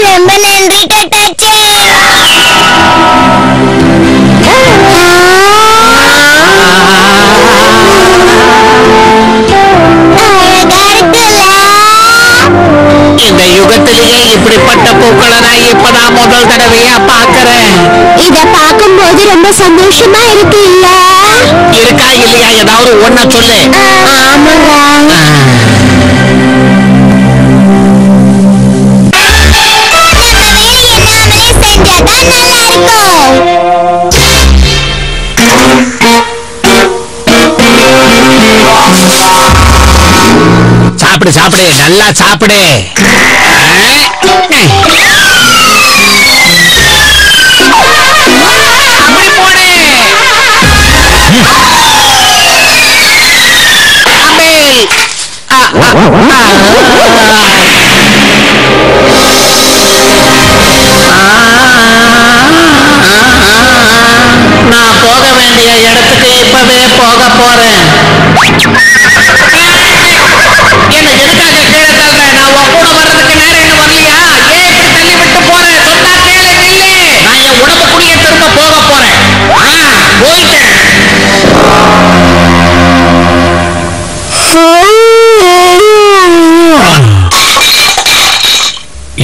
ரொம்ப நன்றி கட்டாச்சி. இந்த யுகத்திலேயே இப்படிப்பட்ட பூக்களை நான் இப்பதான் முதல் தடவையா பாக்குறேன். இத பார்க்கும்போது ரொம்ப சந்தோஷமா இருக்கு இல்ல? இருக்கா இல்லையா ஏதாவது ஒன்ன சொல்லு. ஆமாங்க. சாப்பிடு சாப்பிடு நல்லா சாப்பிடு. நான் போக வேண்டிய இடத்துக்கு இப்பவே போக போறேன். என்ன எதுக்காக கீழே தள்ளுற? நான் உன் கூட வர்றதுக்கு நேரம் என்ன வரலையா? ஏன் இப்படி தள்ளி விட்டு போறேன்? சொன்னா கேளு நில்லு. நான் என் உடம்புக்குள்ளேயே திரும்ப போக போறேன். போயிட்டேன்.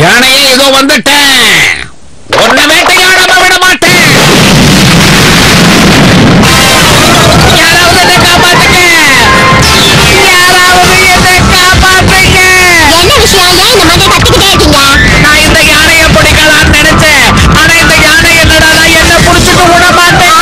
யானையே இதோ வந்துட்டேன். உன்னை வேட்டையாடாம விட மாட்டேன். யாராவது என்னை காப்பாத்துங்க. யாராவது என்னை காப்பாத்துங்க. என்ன விஷயம்? ஏன் இந்த மாதிரி கத்திக்கிட்டே இருக்கீங்க? நான் இந்த யானையை பிடிக்கலாம்னு நினைச்சேன். ஆனா இந்த யானை என்னடா என்ன புடிச்சுட்டு விட மாட்டேன்.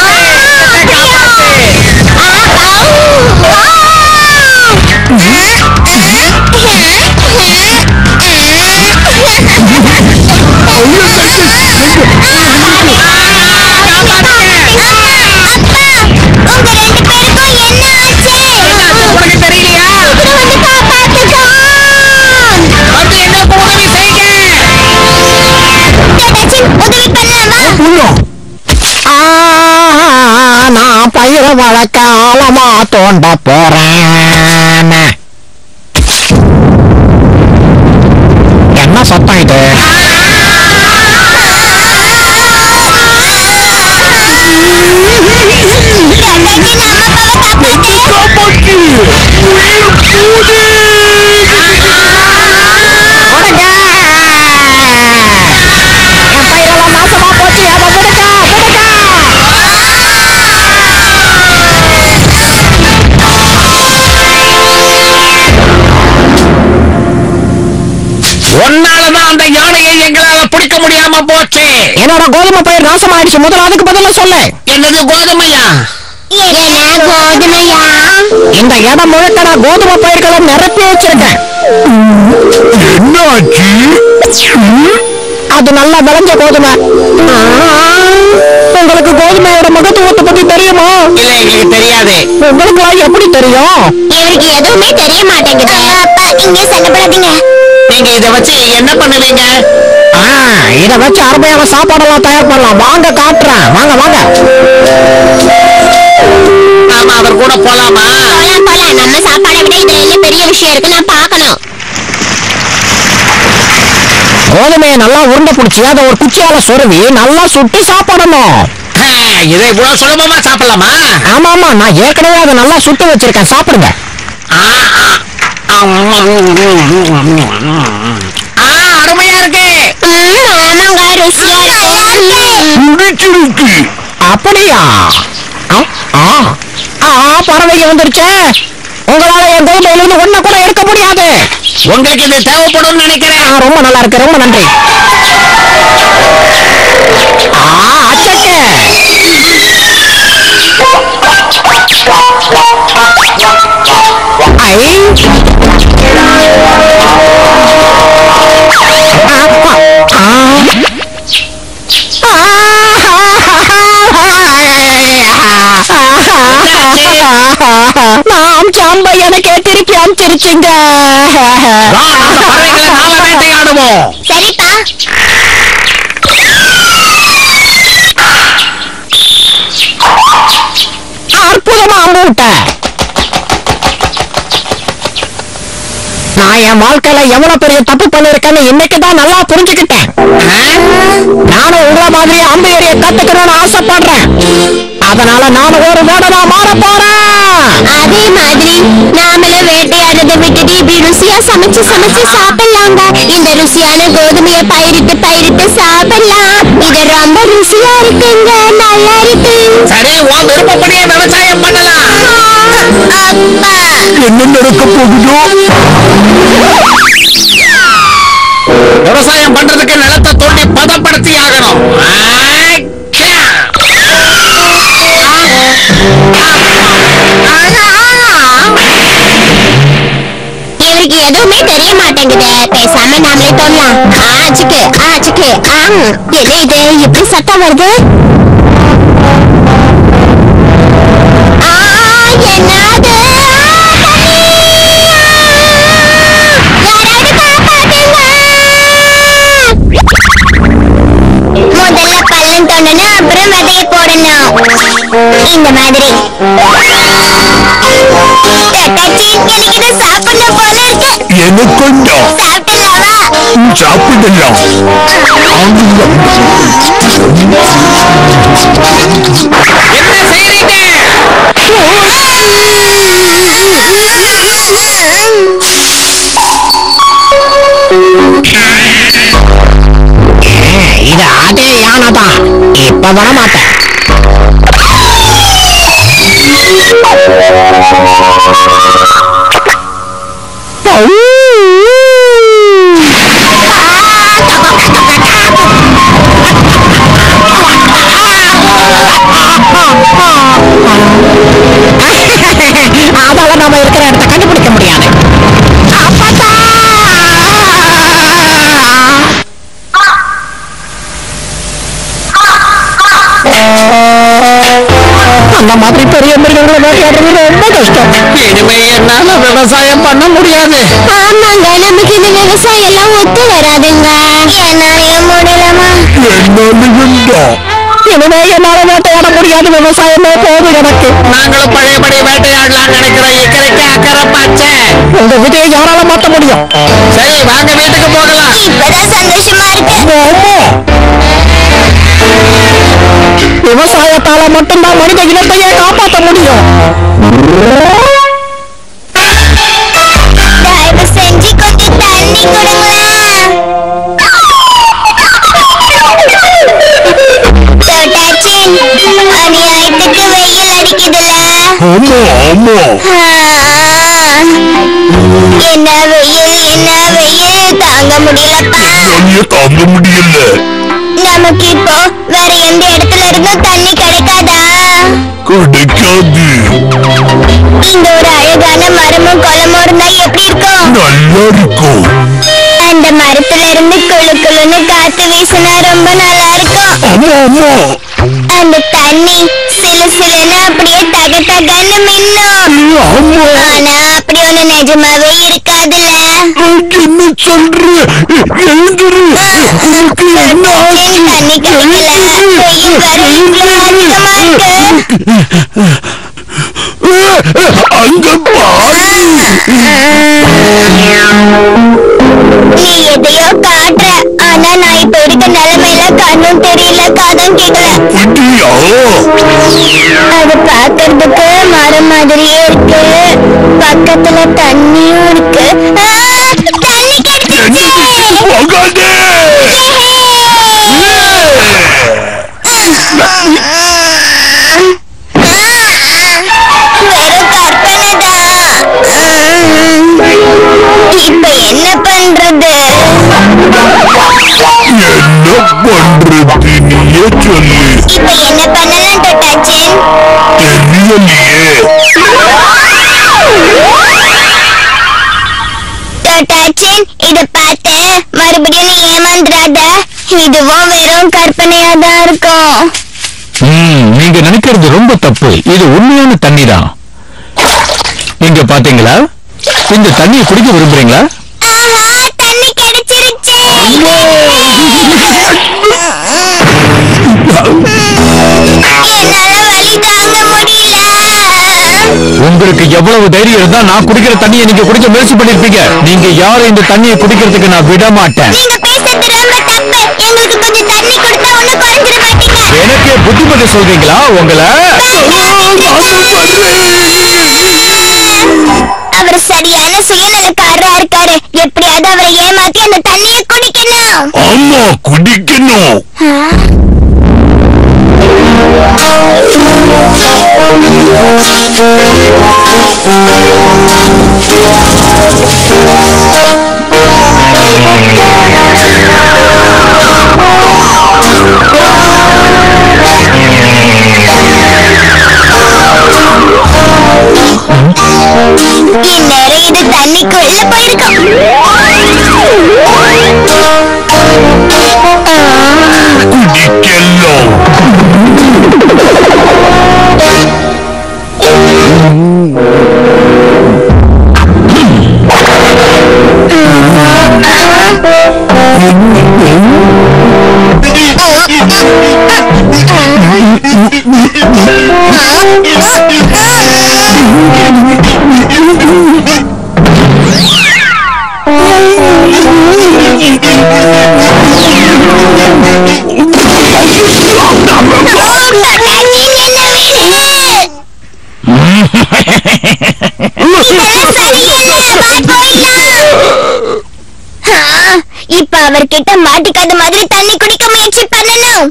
நான் பயிர வழக்க ஆழமா தோண்ட போறேன். என்ன சத்தம் இது? ஒன்னாலதான் அந்த யானையை எங்களால பிடிக்க முடியாம போச்சு. என்னோட கோதுமை பயிர் நாசம் ஆயிடுச்சு. முதல்ல அதுக்கு பதில சொல்லு. என்னது கோதுமையா? கோதுமையா? இந்த இடம் முழுக்க நான் கோதுமை பயிர்களை நிரப்பி வச்சிருக்கேன். என்னாச்சு? அது நல்லா விளைஞ்ச கோதுமை. உங்களுக்கு கோதுமையோட மகத்துவத்தை பத்தி தெரியுமா? இல்ல எங்களுக்கு தெரியாது. உங்களுக்கு எப்படி தெரியும்? இவருக்கு எதுவுமே தெரிய மாட்டேங்குது. அப்பா இங்க சண்டப்படாதீங்க. நீங்க இத வச்சு என்ன பண்ணுவீங்க? இத வச்சு அருமையான சாப்பாடெல்லாம் தயார் பண்ணலாம். வாங்க காட்டுறேன். வாங்க வாங்க. ஆமா அவர் கூட போலாமா? போலாம் போலாம். நம்ம சாப்பாடை விட இதுல என்ன பெரிய விஷயம் இருக்கு நான் பார்க்கணும். கோதுமையை நல்லா உருண்டை பிடிச்சி அதை ஒரு குச்சியால சொருவி நல்லா சுட்டு சாப்பிடணும். இதை இவ்வளவு சுலபமா சாப்பிடலாமா? ஆமா ஆமா நான் ஏற்கனவே அதை நல்லா சுட்டு வச்சிருக்கேன். சாப்பிடுங்க. அருமையா இருக்கு. ஆமாங்க ருசியா இருக்கு. அப்படியா? பறவைங்க வந்துருச்சு. உங்களால என் கோதுமையில இருந்து ஒண்ணு கூட எடுக்க முடியாது. உங்களுக்கு இது தேவைப்படும் நினைக்கிறேன். ரொம்ப நல்லா இருக்கு. ரொம்ப நன்றி. அச்சச்சே. நாம் சாம்பை எனக்கே திருப்பி அனுப்பிச்சிருச்சுங்க. வேட்டையாடுவோம். சரிப்பா. அற்புதமா மூட்டை. நான் என் வாழ்க்கையில எவ்வளவு பெரிய தப்பு பண்ணிருக்கேன்னு இன்னைக்குதான் நல்லா புரிஞ்சுக்கிட்டேன். நானும் உங்களை மாதிரி அம்பு எறிய கத்துக்கணும்னு ஆசைப்படுறேன். அதனால நானும் ஒரு வேடனா மாற போறேன். அதே மாதிரி நாமளும் வேட்டையாடுறதை விட்டுட்டு இப்படி ருசியா சமைச்சு சாப்பிடலாங்க. இந்த ருசியான கோதுமையை பயிரிட்டு சாப்பிடலாம். இது ரொம்ப ருசியா இருக்குங்க, நல்லா இருக்கு. சரி, உன் விருப்பப்படியே விவசாயம் பண்ணலாம். அப்பா, என்ன நடக்க போகுதோ? விவசாயம் பண்றதுக்கு நிலத்தை தோண்டி பதப்படுத்தி ஆகணும். இவருக்கு எதுவுமே தெரிய மாட்டேங்குது. பேசாம நாமளே தோணலாம். ஆச்சுக்கு என்ன இது இப்படி சத்தம் வருது? என்னது? யாராவது காப்பாத்துங்க! முதல்ல பள்ளம் தோண்டணும், அப்புறம் விதைய போடணும். இந்த மாதிரி. எனக்கு இதை சாப்பிடணும் போல இருக்கு. எனக்குண்டா? சாப்பிடலாமா? சாப்பிடலாம். என்ன செய்றீங்க? இது அதே யானைதான். இப்ப வரமாட்டேன். அதால நாம இருக்கிற இடத்தை கண்டுபிடிக்க முடியாது. அந்த மாதிரி பெரிய மிருகங்களை வேட்டையாடுறது ரொம்ப கஷ்டம். இனிமே என்னால விவசாயம் பண்ண முடியாது. ஆமாங்க, நமக்கு இந்த விவசாயம் எல்லாம் ஒத்து வராதுங்க. என்னால முடியலமா? இனிமே என்னால வேட்டையாட முடியாது. விவசாயமே போதும் எனக்கு. நாங்களும் பழையபடி வேட்டையாடலாம் நினைக்கிறோம். இக்கரைக்கு அக்கறை பச்சை. உங்க விதையை யாரால மாத்த முடியும்? சரி, வாங்க வீட்டுக்கு போகலாம். இப்பதான் சந்தோஷமா இருக்கு. விவசாயத்தால மட்டும்தான் மனித இனத்தையே காப்பாற்ற முடியும். தயவு செஞ்சு கொஞ்சம் தண்ணி கொடுங்களேன். தொட்டாச்சின், அநியாயத்துக்கு வெயில் அடிக்குதுல. என்ன வெயில் தாங்க முடியலப்பா. தாங்க முடியல. நமக்கு இப்போ வேற எந்த இடத்துல இருந்தும் தண்ணி கிடைக்காதா? கிடைக்காது. இங்க ஒரு அழகான மரமும் குளமும் இருந்தா எப்படி இருக்கும்? நல்லா இருக்கும். அந்த மரத்துல இருந்து குளுன்னு காத்து வீசினா ரொம்ப நல்லா இருக்கும். அந்த தண்ணி சிலுன்னு அப்படியே தகன்னு மின்னும். ஆனா அப்படி ஒண்ணு நிஜமாவே இருக்காதுல்ல. என்ன சொல்ற? எழுந்துரு. தண்ணி கிடைக்கல. வெயில் வேற இவ்வளவு அதிகமா இருக்கு. அங்க பாரு. நீ எதையோ காட்டுற. ஆனா நான் இப்ப இருக்க நிலைமையில கண்ணும் தெரியல, காதும் கேட்கல. அது பாக்குறதுக்கு மரம் மாதிரியே இருக்கு. பக்கத்துல தண்ணியும் இருக்கு. தண்ணி கிடைச்சிருச்சு. வெறும் கற்பனைதான். இப்ப என்ன பண்றது? நீயே சொல்லு. இப்ப என்ன பண்ணலாம் தொட்டாச்சின்? தெரியலையே. தொட்டாச்சின், இத பார்த்து மறுபடியும் நீ ஏமாந்துடாத. இதுவும் வெறும் கற்பனையா தான் இருக்கும். நீங்க நினைக்கிறது ரொம்ப தப்பு. இது உண்மையான தண்ணி தான். நீங்க பாத்தீங்களா? இந்த தண்ணியை குடிக்க விரும்புறீங்களா? தண்ணி கிடைச்சிருச்சு. என்னால வலி தாங்க முடியல. உங்க உங்களுக்கு எவ்வளவு தைரியம் இருந்தா நான் குடிக்கிற தண்ணியை நீங்க குடிக்க முயற்சி பண்ணிருப்பீங்க. நீங்க யாரும் இந்த தண்ணியை குடிக்கிறதுக்கு நான் விட மாட்டேன். நீங்க பேசுறது ரொம்ப தப்பு. எங்களுக்கு கொஞ்சம் தண்ணி கொடுத்தா ஒண்ணும் குறைஞ்சிட மாட்டீங்க. எனக்கே புத்திமதி சொல்றீங்களா உங்களை? அவர் சரியான சுயநலக்காரரா இருக்காரு. எப்படியாவது அவரை ஏமாத்தி அந்த தண்ணியை குடிக்கணும். ஆமா, குடிக்கணும். இந்நேரம் இது தண்ணிக்குள்ள போயிருக்கும். இப்ப அவர்கிட்ட மாட்டிக்காத மாதிரி தண்ணி குடிக்க முயற்சி பண்ணணும்.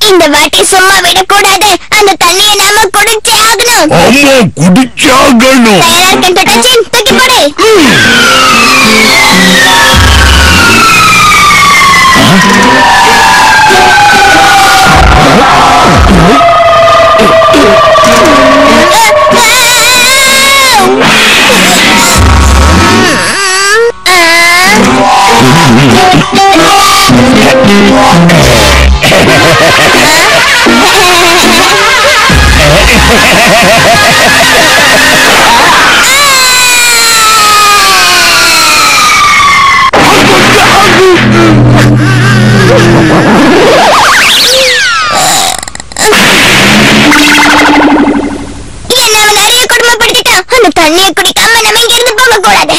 இந்த வாட்டி சும்மா விடக்கூடாது. அந்த தண்ணியை நாம குடிச்சே ஆகணும். தயாரா இருக்கேன் டட்டாச்சின், தூக்கி போடு. தண்ணியை குடிக்காம நம்ம இங்க இருந்து போக கூடாது.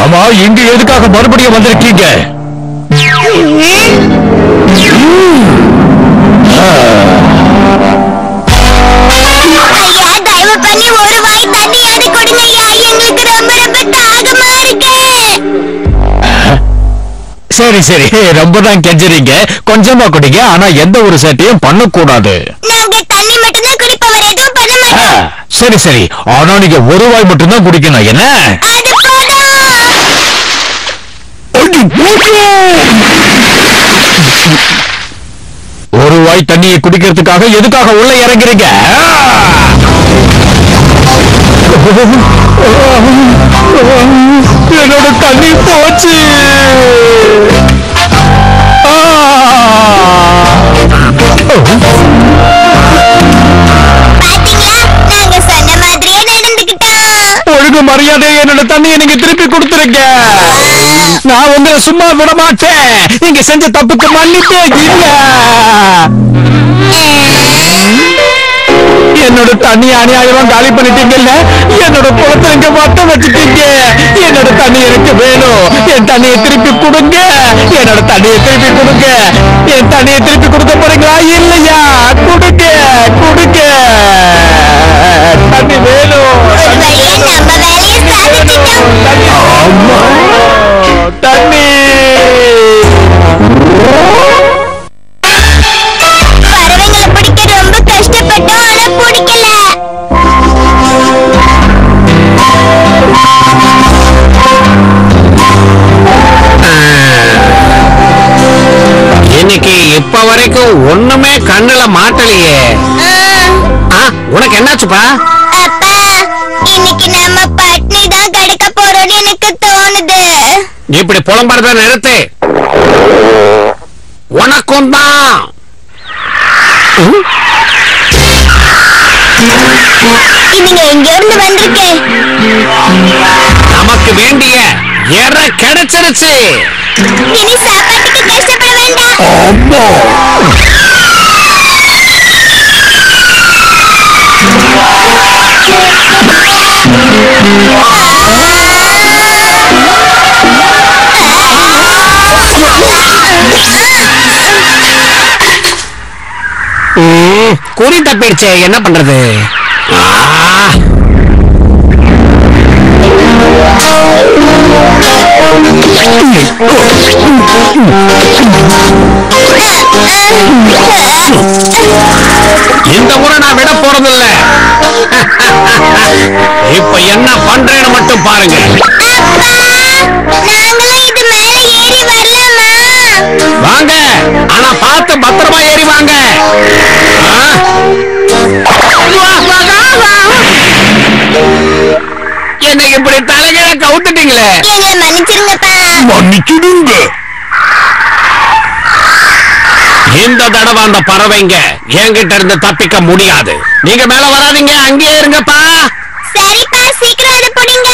ஆமா, இங்க எதுக்காக மறுபடியும் வந்திருக்கீங்க? ஐயா, தயவு பண்ணி ஒரு வாய் தண்ணியாவது கொடுங்க ஐயா. எங்களுக்கு ரொம்ப ரொம்ப தாகமா இருக்கு. சரி சரி, ரொம்ப தான் கெஞ்சுறீங்க. கொஞ்சமா குடிங்க, ஆனா எந்த ஒரு சேட்டையும் பண்ணக்கூடாது. நாங்க தண்ணி மட்டும் தான் குடிப்போம், வேற எதுவும் பண்ண மாட்டோம். சரி சரி, ஆனா நீங்க ஒரு வாய் மட்டும் தான் குடிக்கணும். என்ன? அது போதும். ஒரு வாய் தண்ணியை குடிக்கிறதுக்காக எதுக்காக உள்ள இறங்குறீங்க? என்னோட தண்ணி போச்சு. பாத்தீங்களா, நாங்க சொன்ன மாதிரியே நடந்துக்கிட்டோம். ஒழுங்கு மரியாதை என்னோட தண்ணியை நீங்க திருப்பி கொடுத்துருங்க. நான் உங்களை சும்மா விட மாட்டேன். நீங்க செஞ்ச தப்புக்கு மன்னிப்பே இல்ல. என்னோட தண்ணி அநியாயமா காலி பண்ணிட்டீங்கல்ல. என்னோட குளத்தை இங்க வட்ட வச்சுட்டீங்க. என்னோட தண்ணி எனக்கு வேணும். என் தண்ணியை திருப்பி கொடுங்க. என்னோட தண்ணியை திருப்பி கொடுங்க. என் தண்ணியை திருப்பி கொடுக்க போறீங்களா இல்லையா? கொடுங்க கொடுங்க. தண்ணி வேணும். ஒரு வழியா நம்ம வேலையை சாதிச்சிட்டோம். ஆமா, தண்ணி. பறவைங்களை பிடிக்க ரொம்ப கஷ்டப்பட்டோம், ஆனா பிடிக்கல. இன்னைக்கு இப்ப வரைக்கும் ஒண்ணுமே கண்ணுல மாட்டலையே. உனக்கு என்னாச்சுப்பா? அப்பா, இன்னைக்கு நம்ம பட்னி தான் கிடைக்க போறோம்னு எனக்கு தோணுது. இப்படி புலம்பறத நிறுத்து. உனக்கும் தான். நீங்க எங்க இருந்து வந்திருக்கேன்? நமக்கு வேண்டிய எற கிடைச்சிருச்சு. இனி சாப்பாட்டுக்கு கஷ்டப்பட வேண்டாம். குறி தப்பிடுச்சே, என்ன பண்றது? இந்த முறை நான் விட போறதில்ல. இப்ப என்ன பண்றேன்னு மட்டும் பாருங்க. நாங்களும் இது மேல ஏறி வரலாமா? வாங்க, ஆனா பார்த்து பத்திரமா ஏறி வாங்க. என்ன இப்படி தலைகீழ கவுத்துட்டீங்களே. எங்களை மன்னிச்சிருங்கப்பா. மன்னிச்சிடுங்க. இந்த தடவை அந்த பறவைங்க என்கிட்ட இருந்து தப்பிக்க முடியாது. நீங்க மேல வராதீங்க, அங்கேயே இருங்கப்பா. சரிப்பா, சீக்கிரம் அதை பிடிங்க.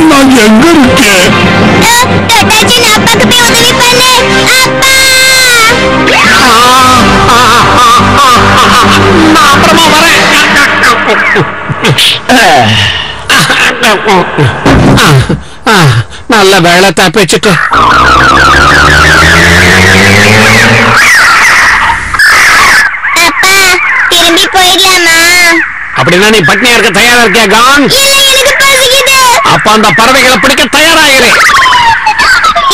நான் எங்க இருக்கேன்? தொட்டாச்சி, நான் அப்பாக்கு போய் உதவி பண்ணு. அப்பா! நான் அப்புறமா வரேன். நல்ல வேலை தப்பிச்சுட்டு. அப்பா, திரும்பி போயிடலாமா? அப்படின்னா நீ பட்னியா இருக்க தயாரா இருக்கியா கான்? இல்ல, எனக்கு பசிக்குது. அப்ப அந்த பறவைகளை பிடிக்க தயாராகிறே.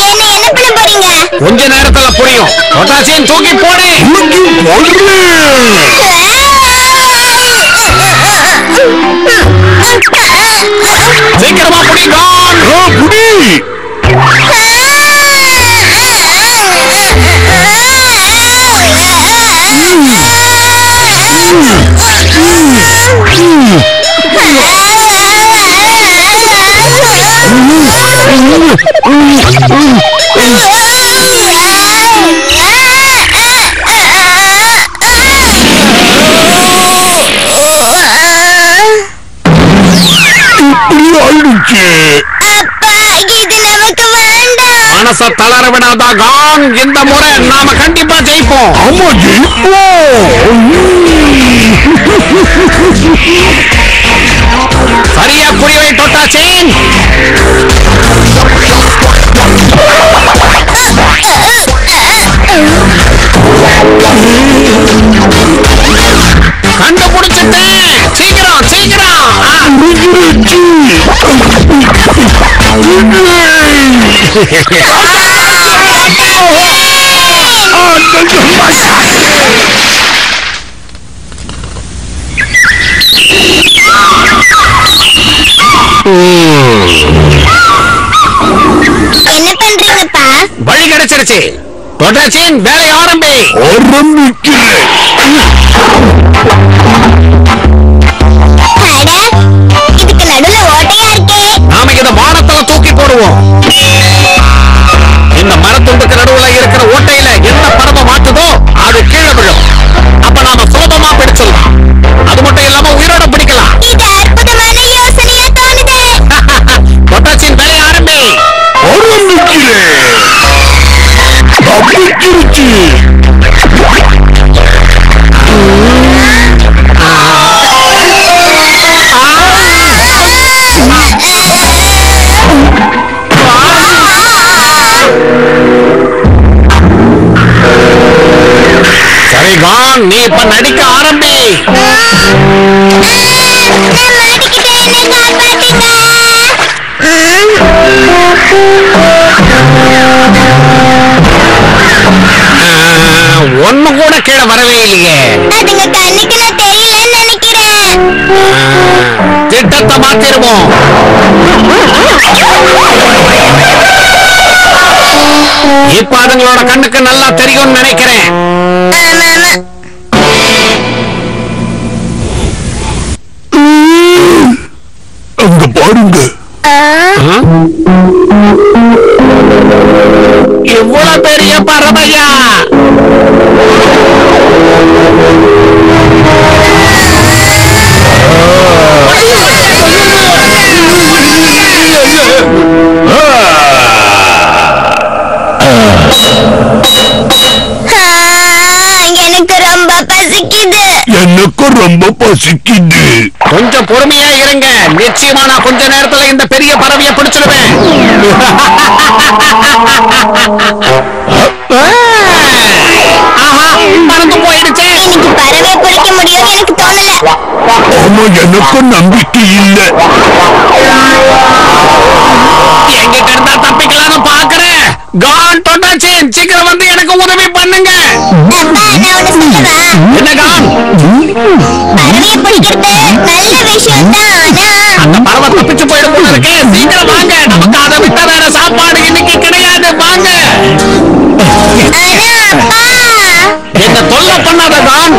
என்ன பண்ண போறீங்க? கொஞ்ச நேரத்துல புரியும். பொட்டாசியம் தூக்கி போடு. சீக்கிரமா புடி கான். புடி. மனச தளர விடாதா கான். இந்த முறை நாம கண்டிப்பா ஜெயிப்போம். ஆமா, ஜெயிப்போம். சரியா புரியவை தொட்டாச்சேன். கண்டுபிடிச்சிட்டேன். சீக்கிரம் சீக்கிரம். என்ன பண்றீங்கப்பா? வழி கிடைச்சிருச்சு. தொட்டாச்சேன், வேலை ஆரம்பி. ஆரம்பிக்கிறேன். இதுக்கு நடுவுல ஓட்டையா இருக்கே. நாம இத வானத்துல தூக்கி போடுவோம். இந்த மரத்துண்டுக்கு நடுவுல இருக்கிற ஓட்டையில எந்த பறவை மாட்டுதோ அது கீழே விழும். அப்ப நாம சுலபமா பிடிச்சிடலாம். அது மட்டும் இல்லாம உயிரோட பிடிக்கலாம். இது அற்புதமான யோசனையா தோணுது. பொட்டாசியம், வேலை ஆரம்பி. ஆரம்பிக்கிறேன். தப்பிச்சிருச்சு. கான், நீ இப்ப நடிக்க ஆரம்பி. ஒண்ணு கூட கீழே வரவே இல்லையே. அதுங்க கண்ணுக்கு நான் தெரியலன்னு நினைக்கிறேன். திட்டத்தை மாத்திருவோம். இப்ப அதுங்களோட கண்ணுக்கு நல்லா தெரியும்னு நினைக்கிறேன். அங்க பாருங்க. இவ்வளவு பெரிய பறவையா? எனக்கு ரொம்ப பசிக்குது. எனக்கும் ரொம்ப பசிக்குது. கொஞ்சம் பொறுமையா இருங்க. நிச்சயமா நான் கொஞ்ச நேரத்துல இந்த பெரிய பறவையை பிடிச்சிடுவேன். பறந்து போயிடுச்சு. இன்னைக்கு பறவை பிடிக்க முடியும் எனக்கு தோணல. ஆமா, எனக்கும் நம்பிக்கை இல்ல. எங்கிட்ட இருந்தா தப்பிக்கலாம்னு பாக்குறேன். கான் தொண்டாச்சு, சீக்கிரம் வந்து எனக்கு உதவி பண்ணுங்க. என்ன கான்? பறவையை பிடிக்கிறது நல்ல விஷயம் தான். அந்த பறவை தப்பிச்சு போயிடும் போல இருக்கு. சீக்கிரம் வாங்க, நமக்கு அதை விட்ட வேற சாப்பாடு இன்னைக்கு கிடையாது. வாங்க. என்ன தொல்லை பண்ணாத கான்.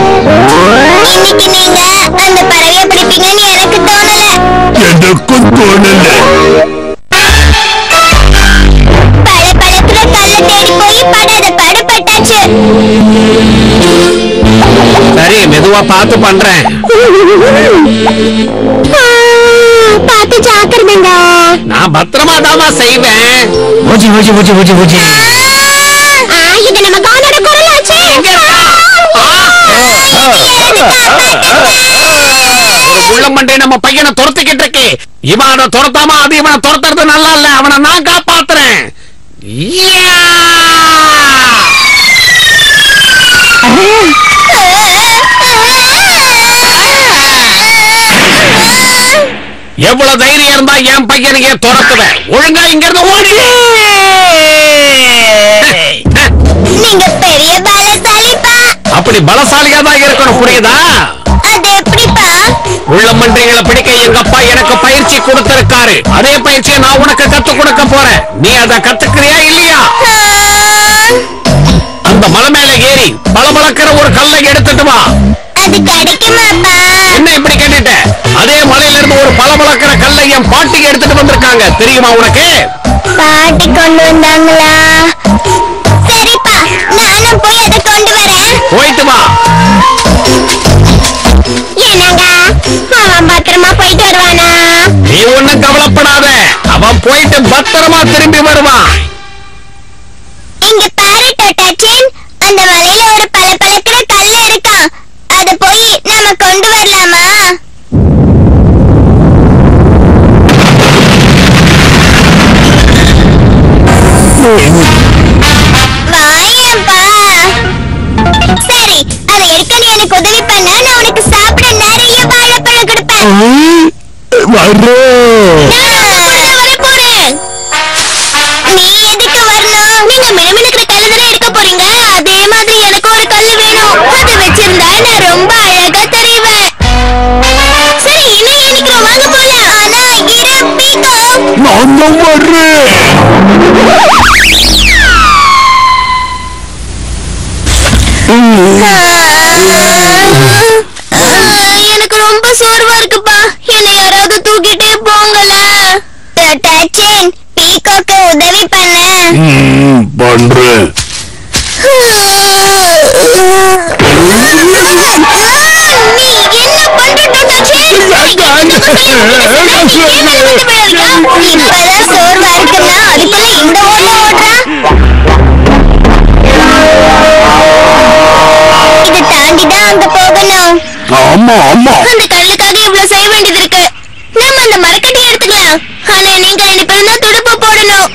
இன்னைக்கு நீங்க அந்த பறவையை பிடிப்பீங்கன்னு எனக்கு தோணல. எனக்கும் தோணல. பழத்துல கல்ல தேடி போய் படாத பாடுபட்டாச்சு. சரி, மெதுவா பார்த்து பண்றேன். பார்த்து ஜாக்கிரதைங்க. நான் பத்திரமா தாமா செய்வேன். இது நம்ம கானோட குரலாச்சே. உள்ளமண்டே நம்ம பையனை துரத்திக்கிட்டு இருக்கு. இவன் அதை துரத்தாம அது இவனை துரத்துறது நல்லா இல்ல. அவனை நான் காப்பாத்துறேன். எவ்வளவு தைரியம் இருந்தா என் பையனையே துரத்துவேன். ஒழுங்கா இங்க இருந்து ஓடி. நீங்க பெரிய பலசாலிப்பா. அப்படி பலசாலியா தான் இருக்கணும், புரியுதா? அது எப்படிப்பா? உள்ளமன்றிகளை பிடிக்க எங்க அப்பா எனக்கு பயிற்சி கொடுத்திருக்காரு. அதே பயிற்சியை நான் உனக்கு கத்து கொடுக்க போறேன். நீ அதை கத்துக்கிறியா இல்லையா? அந்த மலை மேல ஏறி பளபளக்கிற ஒரு கல்லை எடுத்துட்டு வா. அது கிடைக்குமாப்பா? என்ன இப்படி கேட்டுட்ட? அதே மலையில இருந்து ஒரு பளபளக்கிற கல்லை என் பாட்டிக்கு எடுத்துட்டு வந்திருக்காங்க. தெரியுமா உனக்கு? பாட்டி கொண்டு வந்தாங்களா? சரிப்பா, நானும் போய் அதை கொண்டு வரேன். போயிட்டு வா. என்னங்க, அவன் பத்திரமா போயிட்டு வருவானா? நீ ஒண்ணும் கவலைப்படாத. அவன் போயிட்டு பத்திரமா திரும்பி வருவான். இங்க பாரு டோட்டாச்சின், அந்த மலையில ஒரு பளபளக்கிற கல்லு இருக்கான். அத போய் நாம கொண்டு வரலாமா? வாயேப்பா. சரி, அதை எடுக்க நீ எனக்கு உதவி பண்ண, நான் உனக்கு சாப்பிட நிறைய வாழைப்பழம் கொடுப்பேன். நீ எதுக்கு வரணும்? நீங்க மினுமினுக்கிற கல்லு தானே எடுக்க போறீங்க. அதே மாதிரி எனக்கு ஒரு கல்லு வேணும். அது வச்சிருந்தா நான் ரொம்ப அழகா தெரிவேன். சரி, இன்னும் நினைக்கிறோம், வாங்க போலாம். ஆனா இரு பீகோ, நான் தான் வர்றேன். எனக்கு ரொம்ப சோர்வா இருக்குப்பா. என்னை யாராவது தூக்கிட்டே போங்களா? டோட்டாச்சின், பீகோக்கு உதவி பண்ண. பண்றேன். நீ என்ன பண்ற டோட்டாச்சின்? இப்பதான் சோர்வா இருக்குன்னா அதுக்குள்ள இந்த ஓட்ட ஓடுறா. இது தாண்டிதான் அங்க போகணும். ஆமா ஆமா. அந்த கல்லுக்காக இவ்வளவு செய்ய வேண்டியது இருக்கு. நம்ம அந்த மரக்கட்டையை எடுத்துக்கலாம். ஆனா நீங்க 2 பேரும் தான் துடுப்பு போடணும்.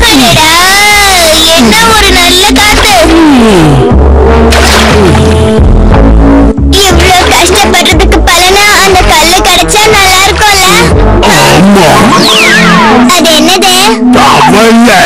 அடடா, என்ன ஒரு நல்ல காத்து. இவ்ளோ கஷ்டப்படுறதுக்கு பலனா அந்த கல்லு கிடைச்சா நல்லா இருக்கும்ல? ஆமா, அது என்னது? தவளை.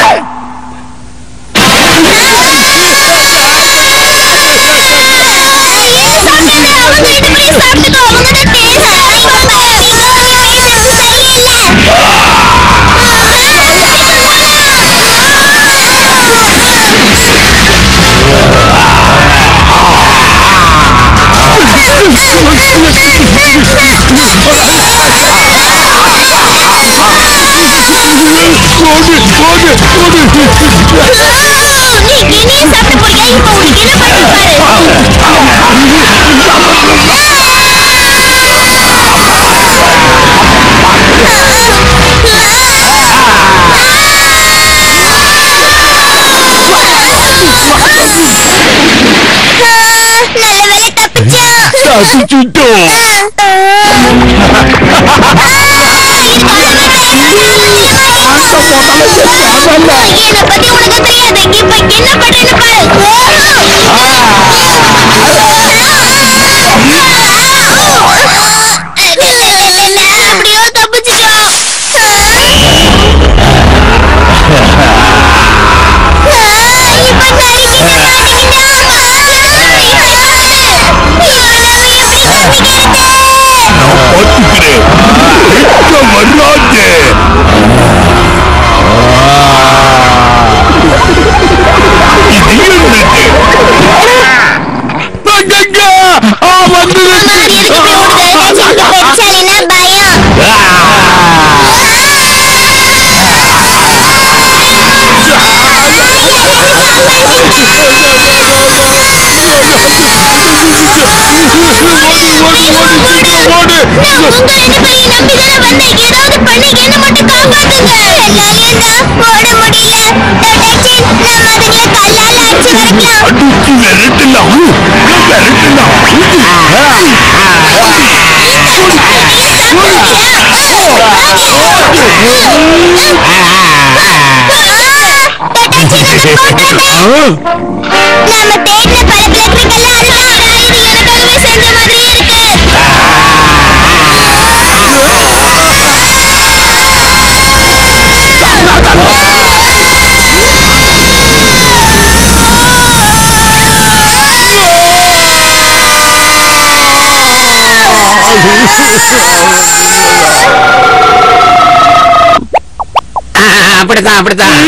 அப்படித்தான் அப்படித்தான்.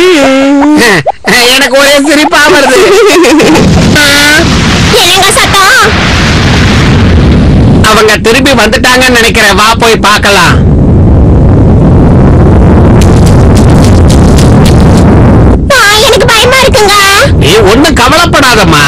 எனக்கு ஒரே சிரிப்பா வருது. அவங்க திரும்பி வந்துட்டாங்கன்னு நினைக்கிறேன். வா போய் பார்க்கலாம். எனக்கு பயமா இருக்குங்க. நீ ஒண்ணும் கவலைப்படாதம்மா.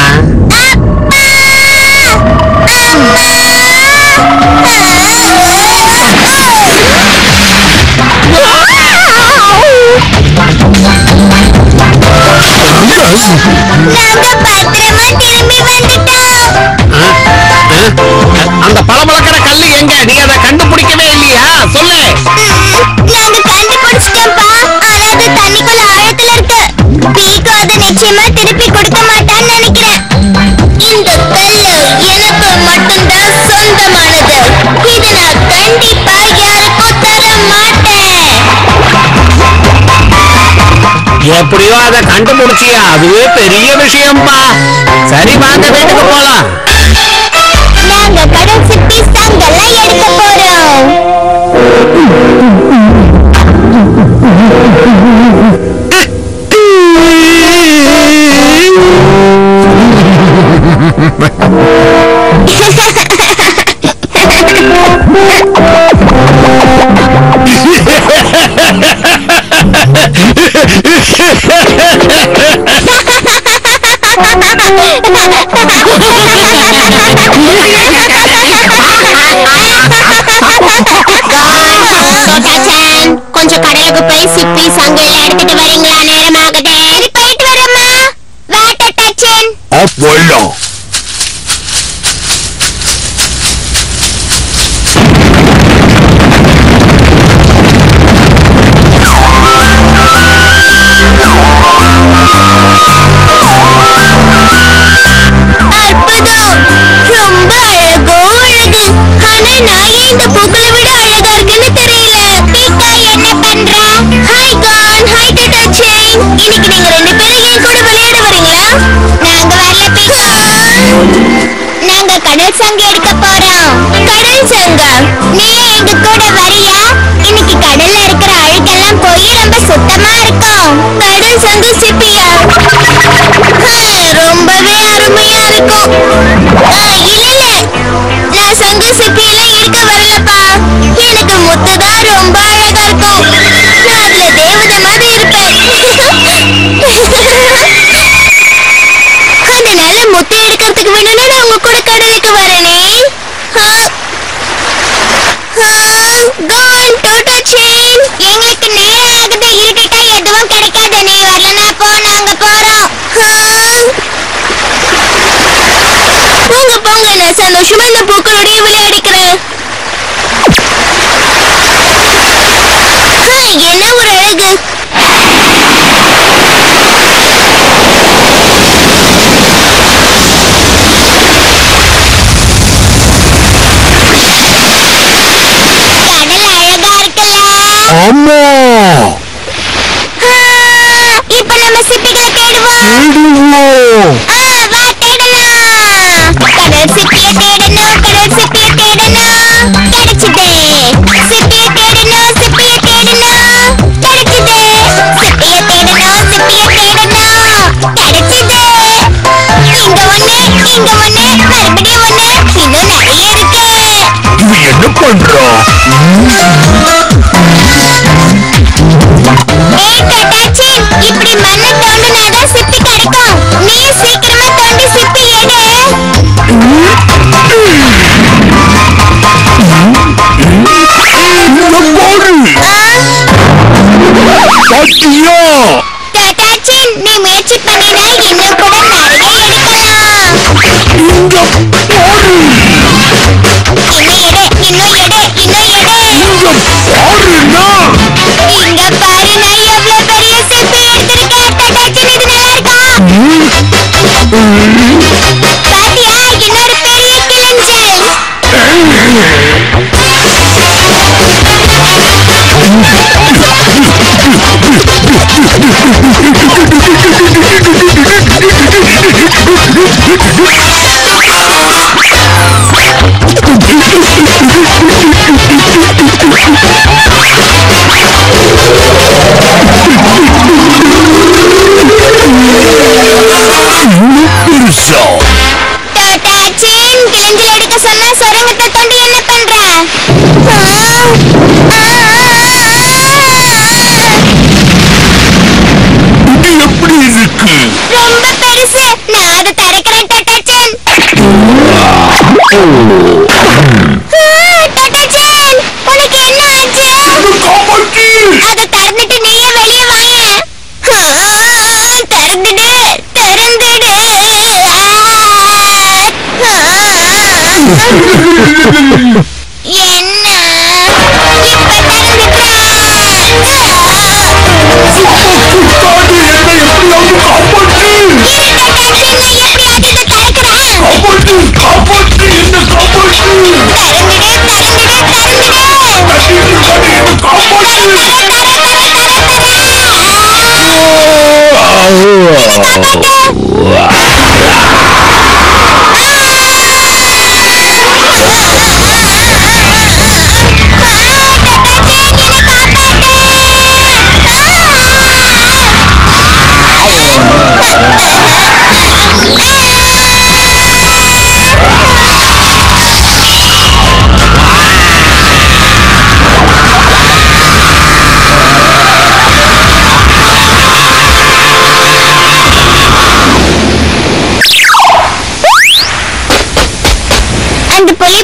அந்த பளபளக்கிற கல்லு எங்க? நீ அதை கண்டுபிடிக்கவே இல்லையா? சொல்லு. நாங்க கண்டுபிடிச்சிட்டோம்ப்பா. ஆனா அது தண்ணிக்குள்ள ஆழத்துல இருக்கு. பீக்கு அதை நிச்சயமா திருப்பி கொடுக்க மாட்டான்னு நினைக்கிறேன். இந்த கல்லு எனக்கு மட்டும்தான் சொந்தமானது. இதை நான் கண்டிப்பா யாருக்கும் தர மாட்டேன். எப்படியோ அதை கண்டுபிடிச்சியா? அதுவே பெரிய விஷயம்பா. சரி வாங்க வீட்டுக்கு போலாம். நாங்க கடல் சுத்தி சங்கெல்லாம் எடுக்க போறோம். கொஞ்சம் கடலுக்கு போய் சிப்பி சங்கையில எடுத்துட்டு வரீங்களா? நேரமாகுது. போயிட்டு வரமா. வாட்டர் டச்சன். போயிடும். குரங்கு சிப்பியெல்லாம் இருக்க வரலப்பா. எனக்கு முத்துதான் ரொம்ப அழகா இருக்கும். நான் அதுல தேவதை மாதிரி இருப்பேன். அதனால முத்து எடுக்கிறதுக்கு வேணும்னா நான் உங்க கூட கடலுக்கு வரனே. எங்களுக்கு நேரம் ஆகுது. இருட்டுட்டா எதுவும் கிடைக்காது. நீ வரலனா போ, நாங்க போறோம். போங்க போங்க, நான் சந்தோஷமா இந்த பூக்களோடய விளையாடிக்கிறேன். என்ன ஒரு அழகு. அம்மா, இப்ப நம்ம சிப்பிகளை தேடுவோம். வா தேடலாம். கடல் சிப்பிய தேடணும், கடல் சிப்பிய தேடணும். கிடைச்சது. சிப்பிய தேடணும், சிப்பிய தேடணும். கிடைச்சது. சிப்பிய தேடணும், சிப்பிய தேடணும். கிடைச்சது. இங்க ஒண்ணு, இங்க ஒண்ணு, மறுபடியும் ஒண்ணு. இன்னும் நிறைய இருக்கு. இது என்ன பண்றோம்? இப்படி மண்ணை தோண்டினாதான் சிப்பி கிடைக்கும். நீ சீக்கிரமா தோண்டி சிப்பி எடு. நீ முயற்சி பண்ணினா இன்னும் கூட நிறைய எடுக்கலாம். இன்னும் எடு, இன்னும் எடு, இன்னும் எடு. இங்க பாரு, நான் எவ்வளவு பெரிய சிப்பி எடுத்திருக்கேன். டட்டாச்சின், இது நல்லா இருக்கா? பாத்தியா, இன்னொரு பெரிய கிளிஞ்சல். டட்டாச்சின், கிளிஞ்சல் எடுக்க சொன்னா சுரங்கத்தை தோண்டி என்ன பண்ற? எப்படி இருக்கு? ரொம்ப பெருசு. நான் அதை திறக்கிறேன் டட்டாச்சின். டட்டாச்சின், உனக்கு என்ன ஆச்சு? அதை திறந்துட்டு நீயே வெளியே வாங்க. திறந்துடு, திறந்துடு. என்ன இப்ப திறந்துட்டா?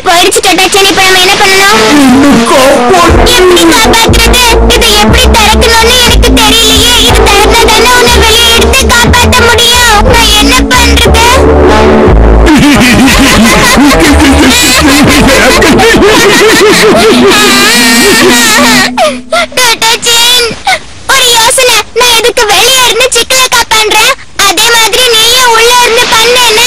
போயிடுச்சு டட்டாச்சின். இப்ப நம்ம என்ன பண்ணணும்? எப்படி காப்பாத்துறது? இதை எப்படி திறக்கணும்னு எனக்கு தெரியலையே. இது திறந்தாதானே உன்னை வெளியே எடுத்து காப்பாற்ற முடியும். நான் என்ன பண்றது? டட்டாச்சின், ஒரு யோசனை. நான் இதுக்கு வெளியே இருந்து சிக்கலக்கா பண்றேன். அதே மாதிரி நீயும் உள்ள இருந்து பண்ணேன்னா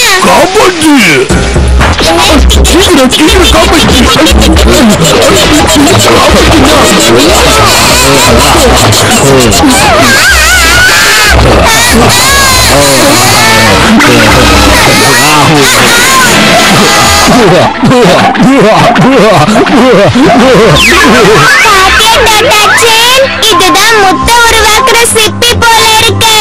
இதுதான் முட்டை உருவாக்குற சிப்பி போல இருக்கு.